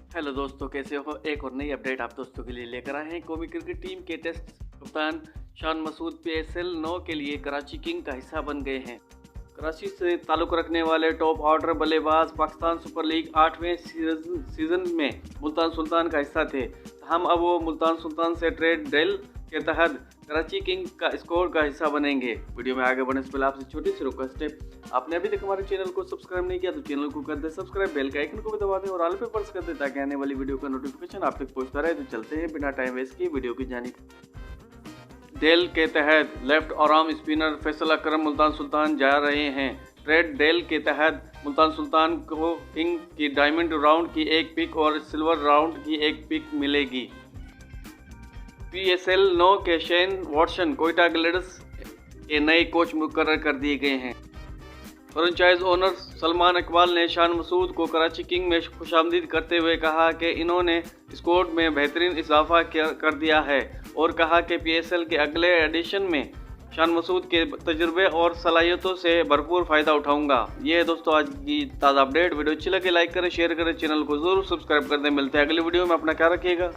Hello दोस्तों, कैसे हो। एक और नई अपडेट आप दोस्तों के लिए लेकर आए हैं। कौमी क्रिकेट टीम के टेस्ट कप्तान शान मसूद PSL 9 के लिए कराची किंग का हिस्सा बन गए हैं। कराची से ताल्लुक़ रखने वाले टॉप ऑर्डर बल्लेबाज पाकिस्तान सुपर लीग 8वें सीजन में मुल्तान सुल्तान का हिस्सा थे। हम अब वो मुल्तान सुल्तान से ट्रेड डील के तहत कराची किंग का स्कोर का हिस्सा बनेंगे। वीडियो में आगे बढ़ने से पहले आपसे छोटी सी रिक्वेस्ट है, आपने अभी तक हमारे चैनल को सब्सक्राइब नहीं किया तो चैनल को कर दे सब्सक्राइब, बेल का आइकन को भी दबा दें और ऑल पे प्रेस कर दें ताकि आने वाली वीडियो का नोटिफिकेशन आप तक पहुंचता रहे। तो चलते हैं बिना टाइम वेस्ट किए वीडियो की जानिब। डील के तहत लेफ्ट आर्म स्पिनर फैसल अकरम मुल्तान सुल्तान जा रहे हैं। ट्रेड डील के तहत मुल्तान सुल्तान को किंग की डायमंड राउंड की एक पिक और सिल्वर राउंड की एक पिक मिलेगी। PSL 9 के शेन वॉटसन कोयटा ग्लेडर्स के नए कोच मुकर्रर कर दिए गए हैं। फ्रेंचाइज ओनर सलमान इकबाल ने शान मसूद को कराची किंग में खुशामदीद करते हुए कहा कि इन्होंने स्क्वाड में बेहतरीन इजाफा कर दिया है और कहा कि PSL के अगले एडिशन में शान मसूद के तजुर्बे और सलाहियतों से भरपूर फ़ायदा उठाऊंगा। ये है दोस्तों आज की ताज़ा अपडेट। वीडियो अच्छी लगे लाइक करें, शेयर करें, चैनल को ज़रूर सब्सक्राइब कर दें। मिलते हैं अगली वीडियो में, अपना ख्याल रखिएगा।